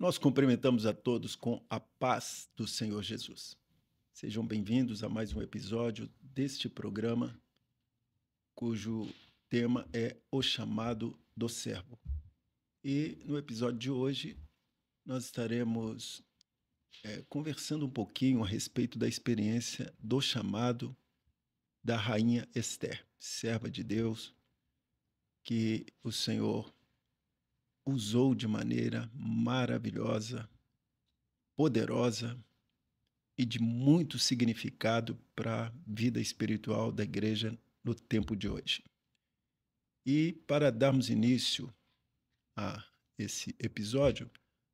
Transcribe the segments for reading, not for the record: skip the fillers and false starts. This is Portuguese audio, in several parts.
Nós cumprimentamos a todos com a paz do Senhor Jesus. Sejam bem-vindos a mais um episódio deste programa, cujo tema é O Chamado do Servo. E no episódio de hoje, nós estaremos conversando um pouquinho a respeito da experiência do chamado da rainha Esther, serva de Deus, que o Senhor usou de maneira maravilhosa, poderosa e de muito significado para a vida espiritual da igreja no tempo de hoje. E para darmos início a esse episódio,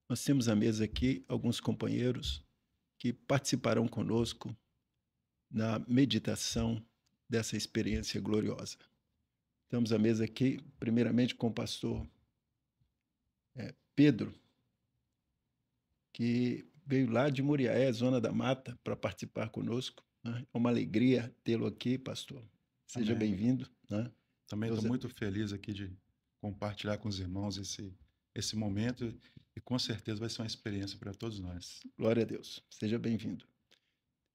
nós temos à mesa aqui alguns companheiros que participarão conosco na meditação dessa experiência gloriosa. Estamos à mesa aqui, primeiramente, com o pastor Pedro, que veio lá de Muriaé, Zona da Mata, para participar conosco, né? É uma alegria tê-lo aqui, pastor. Seja Amém. bem-vindo, né? Também Deus estou muito feliz aqui de compartilhar com os irmãos esse momento e com certeza vai ser uma experiência para todos nós. Glória a Deus. Seja bem-vindo.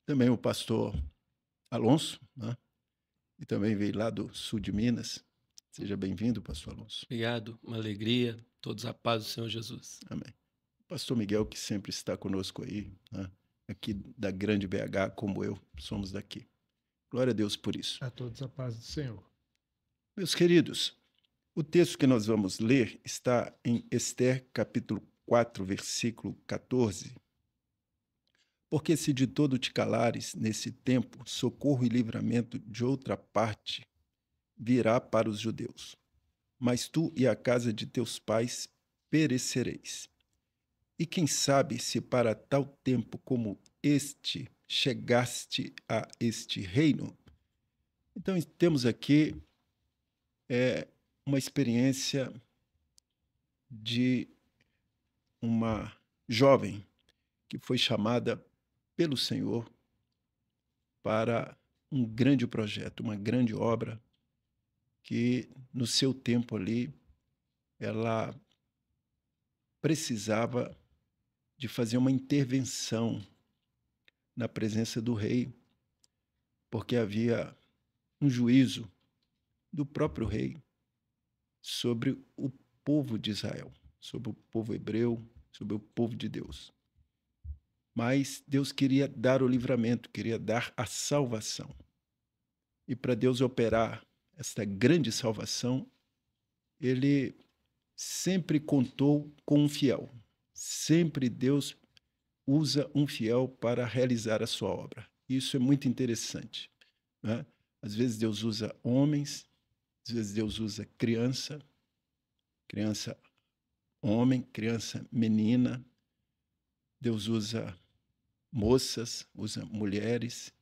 Também o pastor Alonso, né? E também veio lá do sul de Minas. Seja bem-vindo, pastor Alonso. Obrigado, uma alegria, todos a paz do Senhor Jesus. Amém. Pastor Miguel, que sempre está conosco aí, né? Aqui da grande BH, como eu, somos daqui. Glória a Deus por isso. A todos a paz do Senhor. Meus queridos, o texto que nós vamos ler está em Esther, capítulo 4, versículo 14. Porque se de todo te calares nesse tempo, socorro e livramento de outra parte virá para os judeus. Mas tu e a casa de teus pais perecereis. E quem sabe se para tal tempo como este chegaste a este reino? Então temos aqui uma experiência de uma jovem que foi chamada pelo Senhor para um grande projeto, uma grande obra que no seu tempo ali ela precisava de fazer uma intervenção na presença do rei, porque havia um juízo do próprio rei sobre o povo de Israel, sobre o povo hebreu, sobre o povo de Deus. Mas Deus queria dar o livramento, queria dar a salvação. E para Deus operar esta grande salvação, ele sempre contou com um fiel. Sempre Deus usa um fiel para realizar a sua obra. Isso é muito interessante, né? Às vezes Deus usa homens, às vezes Deus usa criança homem, criança menina. Deus usa moças, usa mulheres.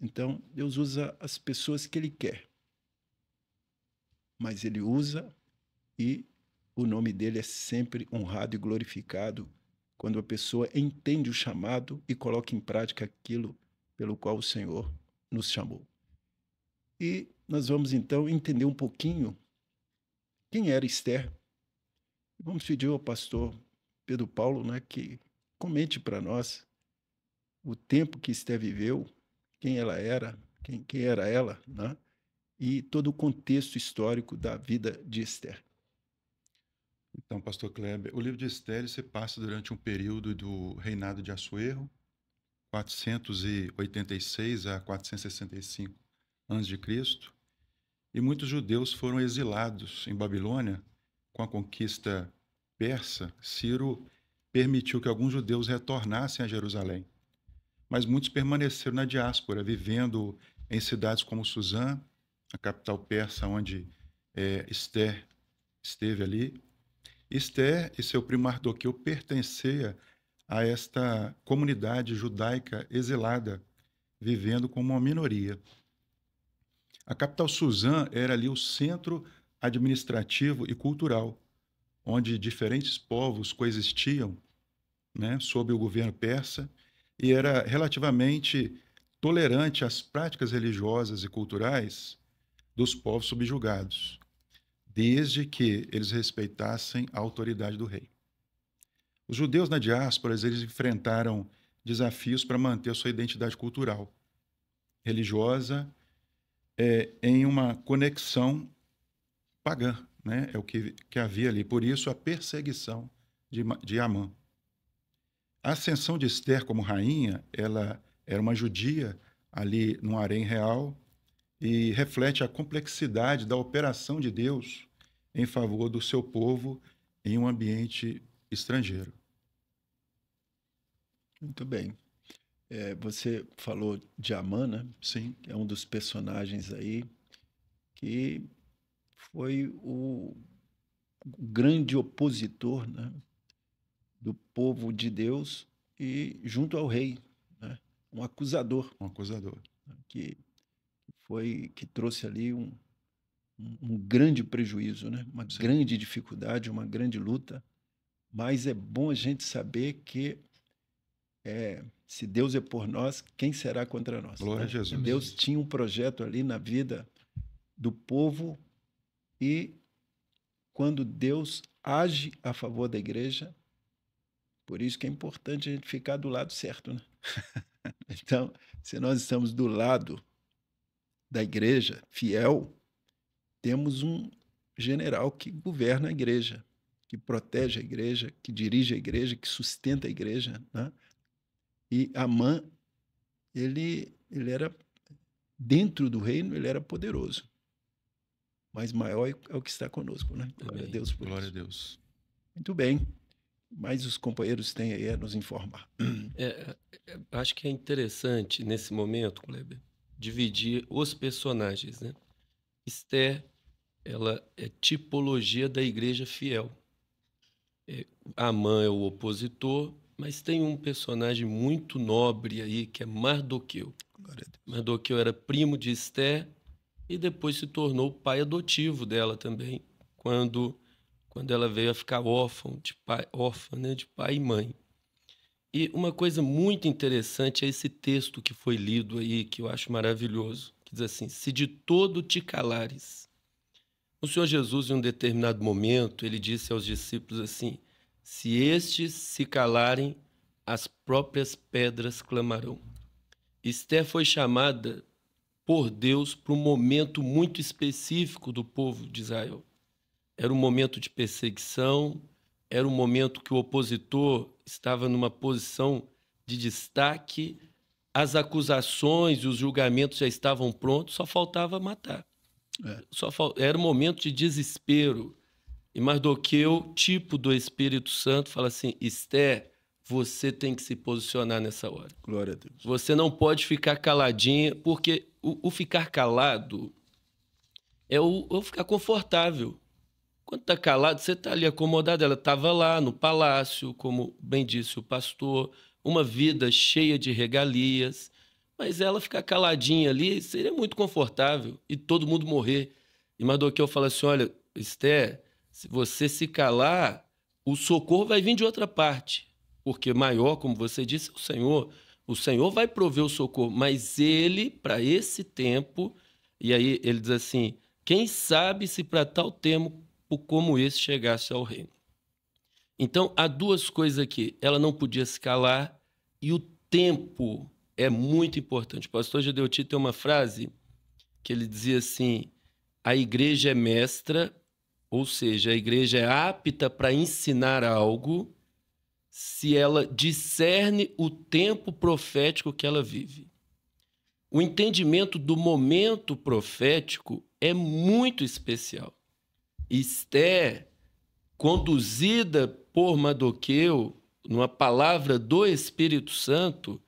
Então, Deus usa as pessoas que Ele quer. Mas Ele usa e o nome dele é sempre honrado e glorificado quando a pessoa entende o chamado e coloca em prática aquilo pelo qual o Senhor nos chamou. E nós vamos então entender um pouquinho quem era Esther. Vamos pedir ao pastor Pedro Paulo, né, que comente para nós o tempo que Esther viveu, quem ela era, quem era ela, né, e todo o contexto histórico da vida de Esther. Então, pastor Kleber, o livro de Esther se passa durante um período do reinado de Assuero, 486 a 465 a.C., e muitos judeus foram exilados em Babilônia. Com a conquista persa, Ciro permitiu que alguns judeus retornassem a Jerusalém, mas muitos permaneceram na diáspora, vivendo em cidades como Suzã, a capital persa, onde Esther esteve ali. Esther e seu primo Mardoqueu pertenciam a esta comunidade judaica exilada, vivendo como uma minoria. A capital Suzã era ali o centro administrativo e cultural, onde diferentes povos coexistiam, né, sob o governo persa, e era relativamente tolerante às práticas religiosas e culturais dos povos subjugados, desde que eles respeitassem a autoridade do rei. Os judeus na diáspora, eles enfrentaram desafios para manter a sua identidade cultural, religiosa, em uma conexão pagã, né? É o que havia ali. Por isso, a perseguição de Amã. A ascensão de Esther como rainha, ela era uma judia ali num harém real e reflete a complexidade da operação de Deus em favor do seu povo em um ambiente estrangeiro. Muito bem. Você falou de Amã, né? Sim, Que é um dos personagens aí que foi o grande opositor, né, do povo de Deus e junto ao rei, né? Um acusador, um acusador. né, que trouxe ali um grande prejuízo, né? Uma Sim. grande dificuldade, uma grande luta. Mas é bom a gente saber que se Deus é por nós, quem será contra nós? Glória Né? a Jesus. Deus tinha um projeto ali na vida do povo e quando Deus age a favor da igreja, por isso que é importante a gente ficar do lado certo, né? Então, se nós estamos do lado da igreja, fiel, temos um general que governa a igreja, que protege a igreja, que dirige a igreja, que sustenta a igreja, né? E Amã, ele era, dentro do reino, ele era poderoso. Mas maior é o que está conosco, né? Glória a Deus por Glória isso. a Deus. Muito bem. Mas os companheiros têm aí a nos informar. Acho que é interessante, nesse momento, Kleber, dividir os personagens, né? Esther, ela é tipologia da igreja fiel. Amã é o opositor, mas tem um personagem muito nobre aí, que é Mardoqueu. Glória a Deus. Mardoqueu era primo de Esther e depois se tornou o pai adotivo dela também, quando ela veio a ficar órfã, né, de pai e mãe. E uma coisa muito interessante é esse texto que foi lido aí, que eu acho maravilhoso, que diz assim: se de todo te calares. O Senhor Jesus, em um determinado momento, ele disse aos discípulos assim: se estes se calarem, as próprias pedras clamarão. Esther foi chamada por Deus para um momento muito específico do povo de Israel. Era um momento de perseguição, era um momento que o opositor estava numa posição de destaque, as acusações e os julgamentos já estavam prontos, só faltava matar. Era um momento de desespero. E Mardoqueu, tipo do Espírito Santo, fala assim: Esther, você tem que se posicionar nessa hora. Glória a Deus. Você não pode ficar caladinha, porque o ficar calado é o ficar confortável. Quando está calado, você está ali acomodado. Ela estava lá no palácio, como bem disse o pastor, uma vida cheia de regalias, mas ela ficar caladinha ali seria muito confortável e todo mundo morrer. E Mardoqueu fala assim: olha, Esther, se você se calar, o socorro vai vir de outra parte, porque maior, como você disse, é o Senhor. O Senhor vai prover o socorro, mas ele, para esse tempo, e aí ele diz assim: quem sabe se para tal tempo como esse chegasse ao reino. Então, há duas coisas aqui. Ela não podia se calar e o tempo é muito importante. O pastor Gedeuti tem uma frase que ele dizia assim: a igreja é mestra, ou seja, a igreja é apta para ensinar algo se ela discerne o tempo profético que ela vive. O entendimento do momento profético é muito especial. Esther, conduzida por Mardoqueu, numa palavra do Espírito Santo,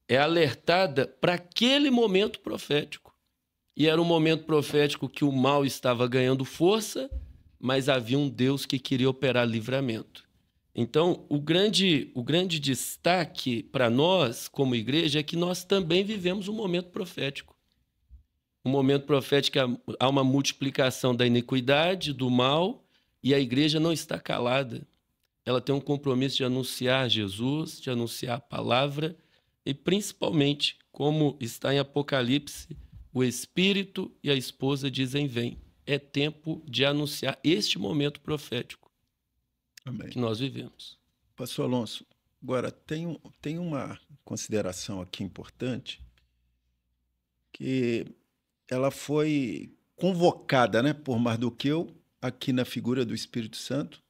é alertada para aquele momento profético. E era um momento profético que o mal estava ganhando força, mas havia um Deus que queria operar livramento. Então, o grande destaque para nós, como igreja, é que nós também vivemos um momento profético. Um momento profético, há uma multiplicação da iniquidade, do mal, e a igreja não está calada. Ela tem um compromisso de anunciar Jesus, de anunciar a palavra, e principalmente, como está em Apocalipse, o Espírito e a esposa dizem: vem. É tempo de anunciar este momento profético. Amém. Que nós vivemos. Pastor Alonso, agora tem uma consideração aqui importante, que ela foi convocada, né, por Mardoqueu, aqui na figura do Espírito Santo,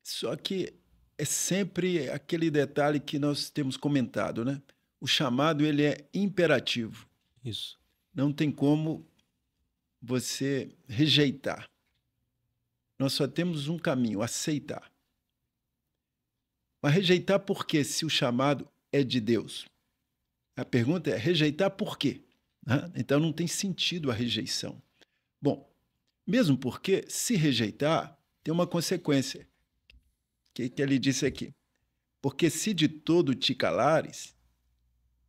só que é sempre aquele detalhe que nós temos comentado, né? O chamado ele é imperativo, Isso. não tem como você rejeitar. Nós só temos um caminho, aceitar. Mas rejeitar por quê, se o chamado é de Deus? A pergunta é, rejeitar por quê? Né? Então não tem sentido a rejeição. Bom, mesmo porque, se rejeitar, tem uma consequência, que ele disse aqui. Porque se de todo te calares,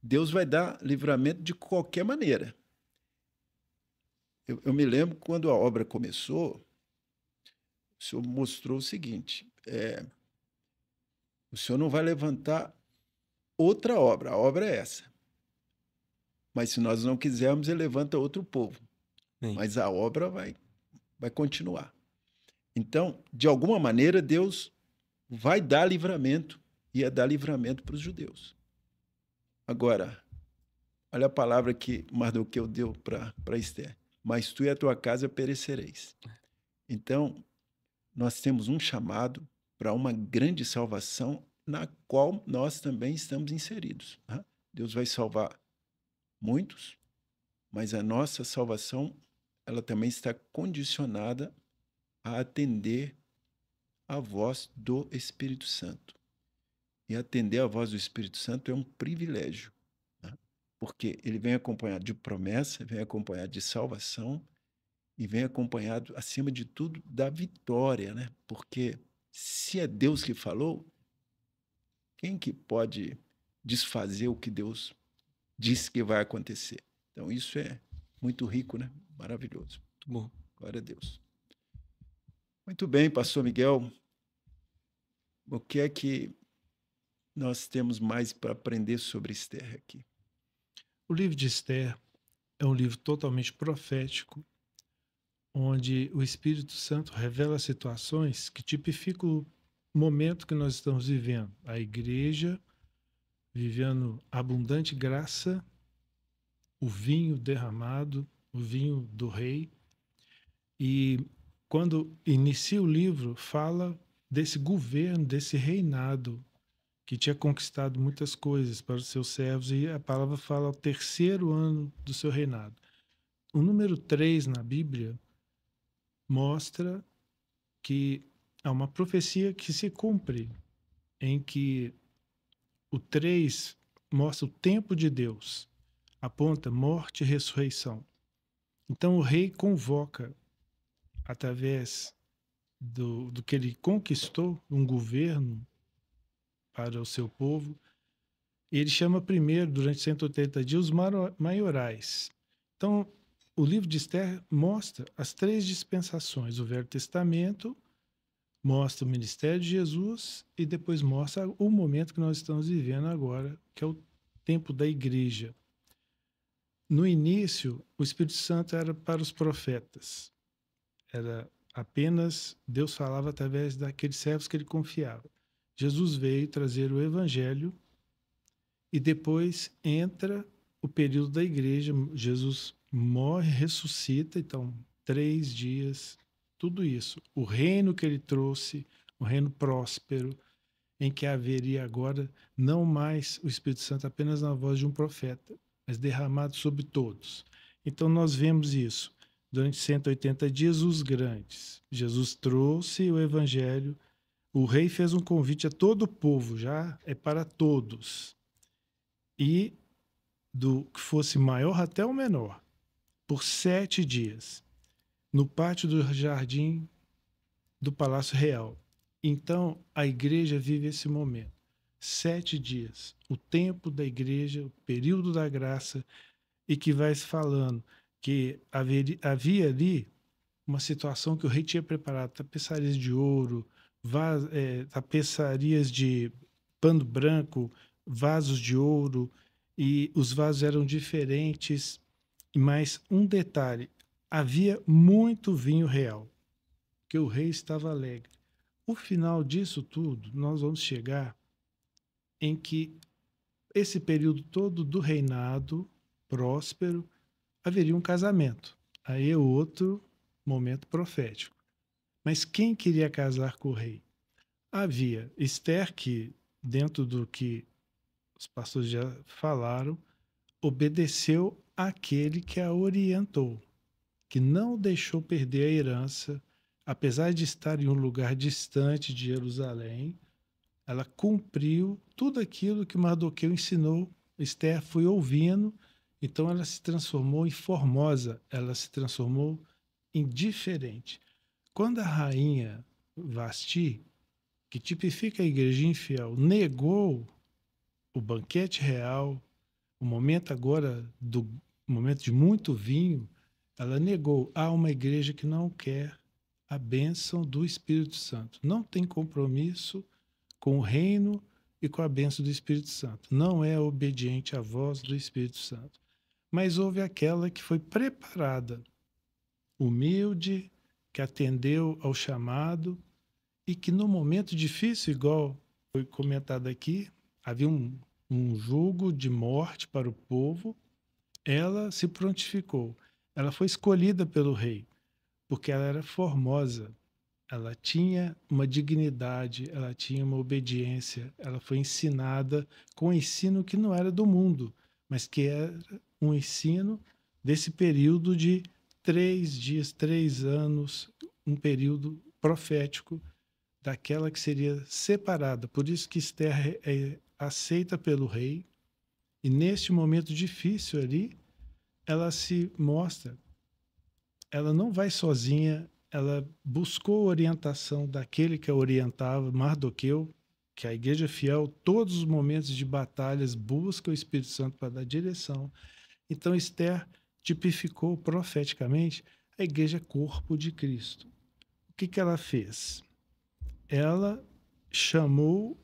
Deus vai dar livramento de qualquer maneira. Eu me lembro quando a obra começou, o Senhor mostrou o seguinte, o Senhor não vai levantar outra obra, a obra é essa. Mas se nós não quisermos, ele levanta outro povo. Sim. Mas a obra vai continuar. Então, de alguma maneira, Deus vai dar livramento, e ia dar livramento para os judeus. Agora, olha a palavra que Mardoqueu deu para Esther. Mas tu e a tua casa perecereis. Então, nós temos um chamado para uma grande salvação, na qual nós também estamos inseridos. Né? Deus vai salvar muitos, mas a nossa salvação, ela também está condicionada a atender a voz do Espírito Santo. E atender a voz do Espírito Santo é um privilégio, né? Porque ele vem acompanhado de promessa, vem acompanhado de salvação e vem acompanhado, acima de tudo, da vitória, né? Porque se é Deus que falou, quem que pode desfazer o que Deus disse que vai acontecer? Então isso é muito rico, né? Maravilhoso. Muito bom. Glória a Deus. Muito bem, pastor Miguel. O que é que nós temos mais para aprender sobre Esther aqui? O livro de Esther é um livro totalmente profético, onde o Espírito Santo revela situações que tipificam o momento que nós estamos vivendo. A igreja vivendo abundante graça, o vinho derramado, o vinho do rei. E quando inicia o livro, fala desse governo, desse reinado que tinha conquistado muitas coisas para os seus servos, e a palavra fala o 3º ano do seu reinado. O número 3 na Bíblia mostra que há uma profecia que se cumpre, em que o 3 mostra o tempo de Deus, aponta morte e ressurreição. Então o rei convoca, através do que ele conquistou, um governo para o seu povo. Ele chama primeiro, durante 180 dias, os maiorais. Então, o livro de Esther mostra as 3 dispensações. O Velho Testamento mostra o ministério de Jesus e depois mostra o momento que nós estamos vivendo agora, que é o tempo da igreja. No início, o Espírito Santo era para os profetas. Era apenas, Deus falava através daqueles servos que ele confiava. Jesus veio trazer o evangelho e depois entra o período da igreja. Jesus morre, ressuscita, então 3 dias, tudo isso. O reino que ele trouxe, um reino próspero, em que haveria agora não mais o Espírito Santo apenas na voz de um profeta, mas derramado sobre todos. Então nós vemos isso. Durante 180 dias, os grandes. Jesus trouxe o evangelho. O rei fez um convite a todo o povo, já é para todos. E do que fosse maior até o menor, por 7 dias, no pátio do jardim do Palácio Real. Então, a igreja vive esse momento. 7 dias, o tempo da igreja, o período da graça, e que vai se falando que havia ali uma situação que o rei tinha preparado, tapeçarias de ouro, tapeçarias de pano branco, vasos de ouro, e os vasos eram diferentes. Mas um detalhe, havia muito vinho real, que o rei estava alegre. O final disso tudo, nós vamos chegar em que esse período todo do reinado próspero haveria um casamento. Aí é outro momento profético. Mas quem queria casar com o rei? Havia Esther, que, dentro do que os pastores já falaram, obedeceu àquele que a orientou, que não deixou perder a herança, apesar de estar em um lugar distante de Jerusalém, ela cumpriu tudo aquilo que Mardoqueu ensinou. Esther foi ouvindo, então ela se transformou em formosa, ela se transformou em diferente. Quando a rainha Vasti, que tipifica a igreja infiel, negou o banquete real, o momento agora do momento de muito vinho, ela negou. Há uma igreja que não quer a bênção do Espírito Santo, não tem compromisso com o reino e com a bênção do Espírito Santo, não é obediente à voz do Espírito Santo. Mas houve aquela que foi preparada, humilde, que atendeu ao chamado e que no momento difícil, igual foi comentado aqui, havia um jugo de morte para o povo, ela se prontificou. Ela foi escolhida pelo rei, porque ela era formosa, ela tinha uma dignidade, ela tinha uma obediência, ela foi ensinada com um ensino que não era do mundo, mas que era um ensino desse período de 3 dias, 3 anos, um período profético daquela que seria separada. Por isso que Esther é aceita pelo rei, e neste momento difícil ali, ela se mostra, ela não vai sozinha, ela buscou orientação daquele que a orientava, Mardoqueu, que a igreja fiel, todos os momentos de batalhas, busca o Espírito Santo para dar direção. Então Esther tipificou profeticamente a igreja corpo de Cristo. O que ela fez? Ela chamou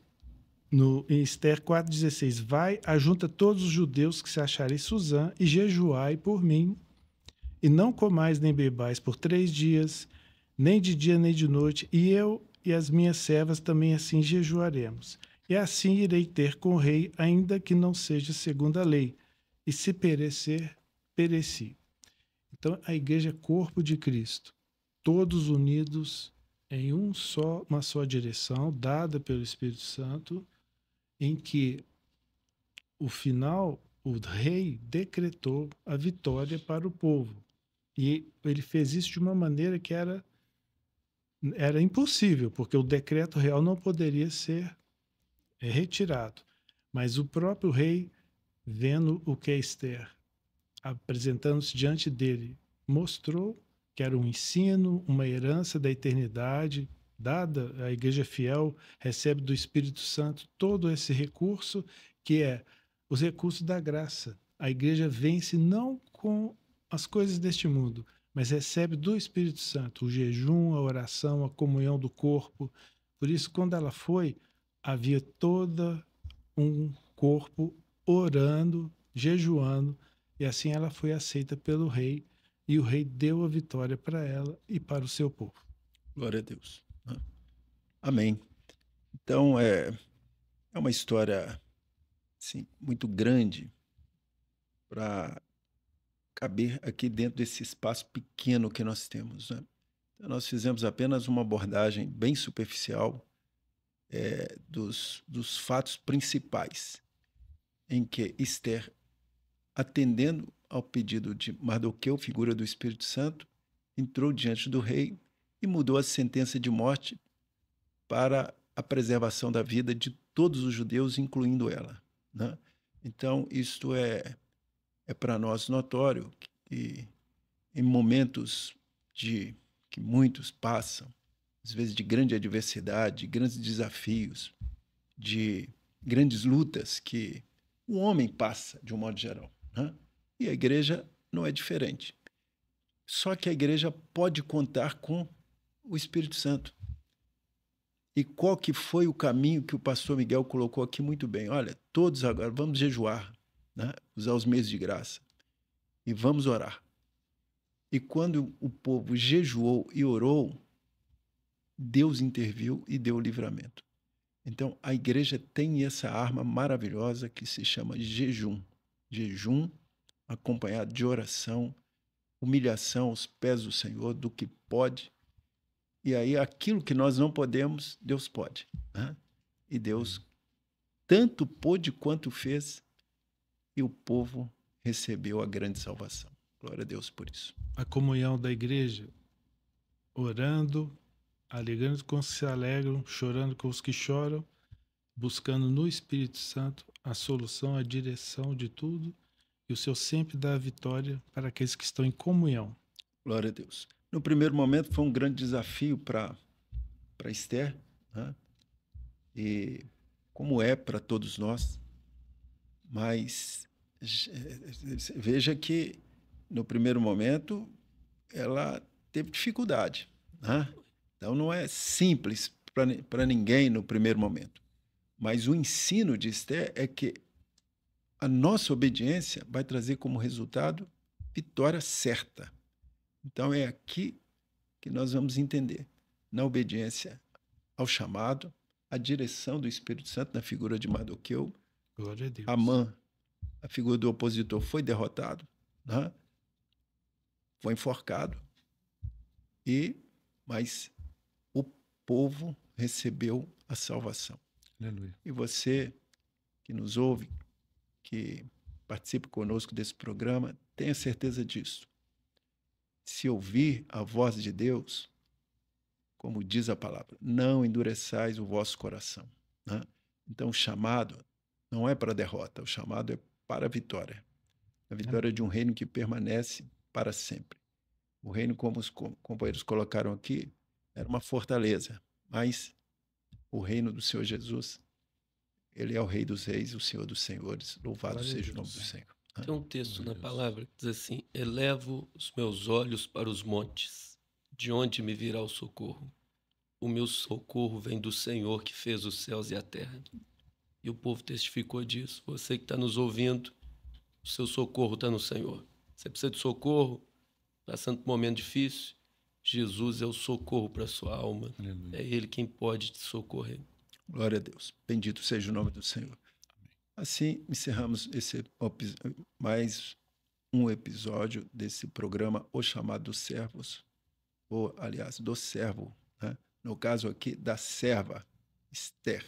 em Esther 4,16, vai, ajunta todos os judeus que se acharem em Suzã e jejuai por mim, e não comais nem bebais por 3 dias, nem de dia nem de noite, e eu e as minhas servas também assim jejuaremos. E assim irei ter com o rei, ainda que não seja segundo a lei, e se perecer, pereci. Então a igreja é corpo de Cristo, todos unidos em uma só direção, dada pelo Espírito Santo, em que o final, o rei decretou a vitória para o povo. E ele fez isso de uma maneira que era impossível, porque o decreto real não poderia ser retirado. Mas o próprio rei, vendo o que é Esther, apresentando-se diante dele, mostrou que era um ensino, uma herança da eternidade, dada, a igreja fiel recebe do Espírito Santo todo esse recurso, que é os recursos da graça. A igreja vence não com as coisas deste mundo, mas recebe do Espírito Santo o jejum, a oração, a comunhão do corpo. Por isso, quando ela foi, havia todo um corpo orando, jejuando, e assim ela foi aceita pelo rei, e o rei deu a vitória para ela e para o seu povo. Glória a Deus. Amém. Então, é uma história assim, muito grande para caber aqui dentro desse espaço pequeno que nós temos, né? Então, nós fizemos apenas uma abordagem bem superficial dos fatos principais em que Esther, atendendo ao pedido de Mardoqueu, figura do Espírito Santo, entrou diante do rei e mudou a sentença de morte para a preservação da vida de todos os judeus, incluindo ela, né? Então, isto é para nós notório que em momentos que muitos passam, às vezes de grande adversidade, de grandes desafios, de grandes lutas que o homem passa, de um modo geral, né? E a igreja não é diferente. Só que a igreja pode contar com o Espírito Santo. E qual que foi o caminho que o pastor Miguel colocou aqui muito bem? Olha, todos agora vamos jejuar, né? Usar os meios de graça e vamos orar. E quando o povo jejuou e orou, Deus interviu e deu o livramento. Então, a igreja tem essa arma maravilhosa que se chama jejum. Jejum acompanhado de oração, humilhação aos pés do Senhor, do que pode. E aí, aquilo que nós não podemos, Deus pode. Né? E Deus tanto pôde quanto fez, e o povo recebeu a grande salvação. Glória a Deus por isso. A comunhão da igreja, orando, alegrando com os que se alegram, chorando com os que choram, buscando no Espírito Santo a solução, a direção de tudo, e o Senhor sempre dá a vitória para aqueles que estão em comunhão. Glória a Deus. No primeiro momento foi um grande desafio para Esther, né? E como é para todos nós, mas veja que no primeiro momento ela teve dificuldade, né? Então não é simples para ninguém no primeiro momento, mas o ensino de Esther é que a nossa obediência vai trazer como resultado vitória certa. Então é aqui que nós vamos entender, na obediência ao chamado, a direção do Espírito Santo na figura de Mardoqueu. Glória a Deus. Amã, a figura do opositor, foi derrotado, né? Foi enforcado, mas o povo recebeu a salvação. Aleluia. E você que nos ouve, que participa conosco desse programa, tenha certeza disso. Se ouvir a voz de Deus, como diz a palavra, não endureçais o vosso coração. Né? Então, o chamado não é para a derrota, o chamado é para a vitória. A vitória de um reino que permanece para sempre. O reino, como os companheiros colocaram aqui, era uma fortaleza, mas o reino do Senhor Jesus, ele é o Rei dos Reis, o Senhor dos Senhores. Louvado seja o nome do Senhor. Tem um texto na palavra que diz assim: elevo os meus olhos para os montes, de onde me virá o socorro? O meu socorro vem do Senhor que fez os céus e a terra. E o povo testificou disso. Você que está nos ouvindo, o seu socorro está no Senhor. Você precisa de socorro, passando por um momento difícil, Jesus é o socorro para a sua alma. Aleluia. É Ele quem pode te socorrer. Glória a Deus. Bendito seja o nome do Senhor. Assim, encerramos mais um episódio desse programa, O Chamado dos Servos, ou, aliás, do servo, né? No caso aqui, da serva, Esther.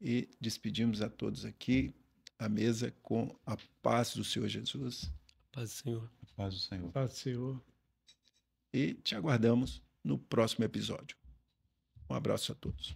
E despedimos a todos aqui, a mesa, com a paz do Senhor Jesus. Paz do Senhor. Paz do Senhor. Paz do Senhor. E te aguardamos no próximo episódio. Um abraço a todos.